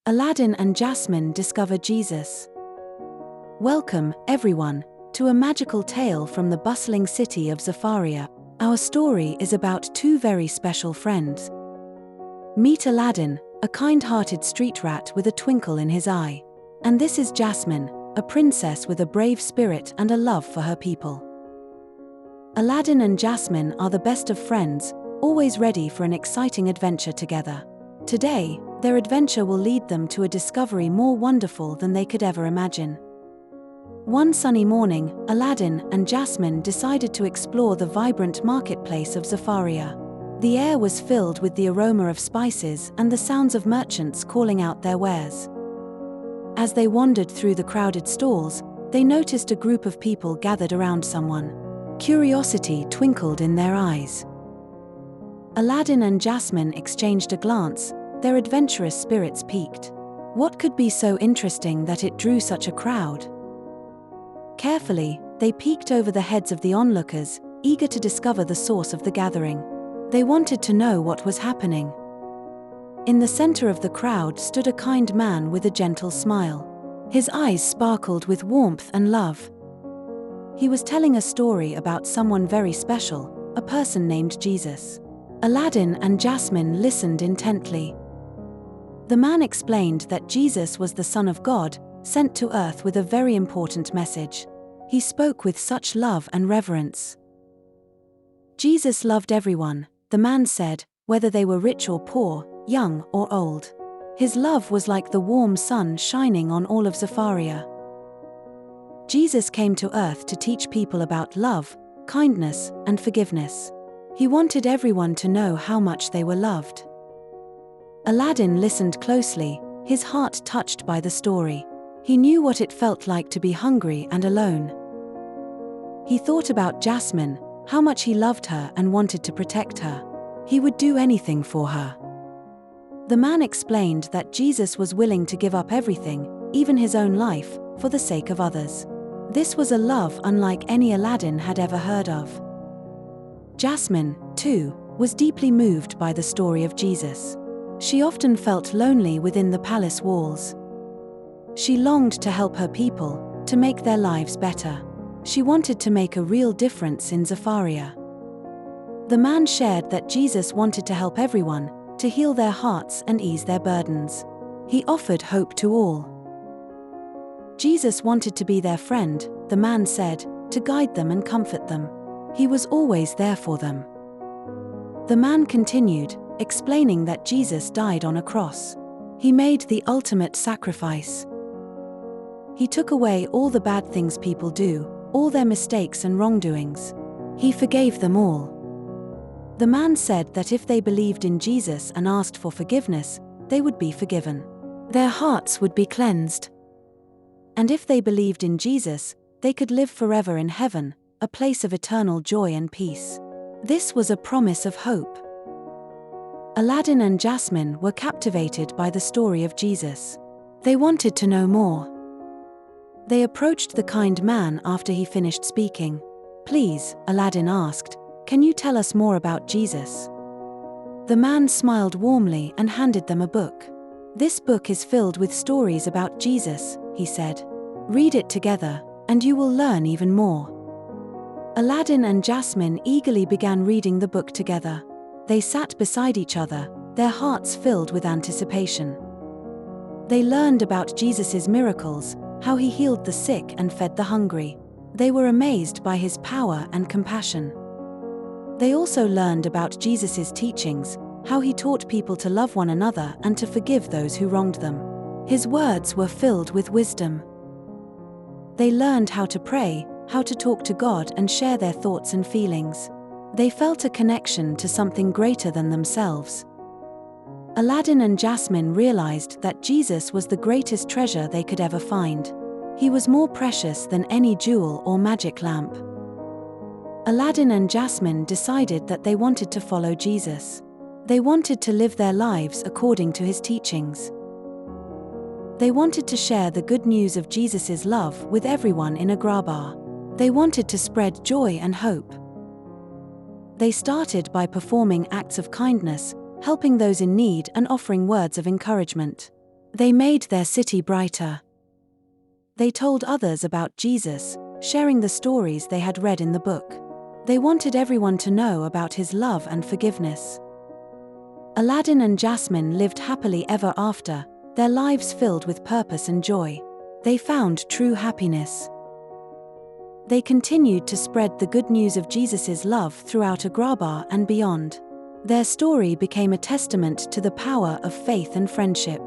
Aladdin and Jasmine discover Jesus. Welcome, everyone, to a magical tale from the bustling city of Zafaria. Our story is about two very special friends. Meet Aladdin, a kind-hearted street rat with a twinkle in his eye. And this is Jasmine, a princess with a brave spirit and a love for her people. Aladdin and Jasmine are the best of friends, always ready for an exciting adventure together. Today, their adventure will lead them to a discovery more wonderful than they could ever imagine. One sunny morning, Aladdin and Jasmine decided to explore the vibrant marketplace of Zafaria. The air was filled with the aroma of spices and the sounds of merchants calling out their wares. As they wandered through the crowded stalls, they noticed a group of people gathered around someone. Curiosity twinkled in their eyes. Aladdin and Jasmine exchanged a glance, their adventurous spirits piqued. What could be so interesting that it drew such a crowd? Carefully, they peeked over the heads of the onlookers, eager to discover the source of the gathering. They wanted to know what was happening. In the center of the crowd stood a kind man with a gentle smile. His eyes sparkled with warmth and love. He was telling a story about someone very special, a person named Jesus. Aladdin and Jasmine listened intently. The man explained that Jesus was the Son of God, sent to earth with a very important message. He spoke with such love and reverence. Jesus loved everyone, the man said, whether they were rich or poor, young or old. His love was like the warm sun shining on all of Zafaria. Jesus came to earth to teach people about love, kindness, and forgiveness. He wanted everyone to know how much they were loved. Aladdin listened closely, his heart touched by the story. He knew what it felt like to be hungry and alone. He thought about Jasmine, how much he loved her and wanted to protect her. He would do anything for her. The man explained that Jesus was willing to give up everything, even his own life, for the sake of others. This was a love unlike any Aladdin had ever heard of. Jasmine, too, was deeply moved by the story of Jesus. She often felt lonely within the palace walls. She longed to help her people, to make their lives better. She wanted to make a real difference in Zafaria. The man shared that Jesus wanted to help everyone, to heal their hearts and ease their burdens. He offered hope to all. Jesus wanted to be their friend, the man said, to guide them and comfort them. He was always there for them. The man continued, explaining that Jesus died on a cross. He made the ultimate sacrifice. He took away all the bad things people do, all their mistakes and wrongdoings. He forgave them all. The man said that if they believed in Jesus and asked for forgiveness, they would be forgiven. Their hearts would be cleansed. And if they believed in Jesus, they could live forever in heaven, a place of eternal joy and peace. This was a promise of hope. Aladdin and Jasmine were captivated by the story of Jesus. They wanted to know more. They approached the kind man after he finished speaking. "Please," Aladdin asked, "can you tell us more about Jesus?" The man smiled warmly and handed them a book. "This book is filled with stories about Jesus," he said. "Read it together, and you will learn even more." Aladdin and Jasmine eagerly began reading the book together. They sat beside each other, their hearts filled with anticipation. They learned about Jesus' miracles, how he healed the sick and fed the hungry. They were amazed by his power and compassion. They also learned about Jesus' teachings, how he taught people to love one another and to forgive those who wronged them. His words were filled with wisdom. They learned how to pray, how to talk to God and share their thoughts and feelings. They felt a connection to something greater than themselves. Aladdin and Jasmine realized that Jesus was the greatest treasure they could ever find. He was more precious than any jewel or magic lamp. Aladdin and Jasmine decided that they wanted to follow Jesus. They wanted to live their lives according to his teachings. They wanted to share the good news of Jesus' love with everyone in Agrabah. They wanted to spread joy and hope. They started by performing acts of kindness, helping those in need and offering words of encouragement. They made their city brighter. They told others about Jesus, sharing the stories they had read in the book. They wanted everyone to know about his love and forgiveness. Aladdin and Jasmine lived happily ever after, their lives filled with purpose and joy. They found true happiness. They continued to spread the good news of Jesus' love throughout Agrabah and beyond. Their story became a testament to the power of faith and friendship.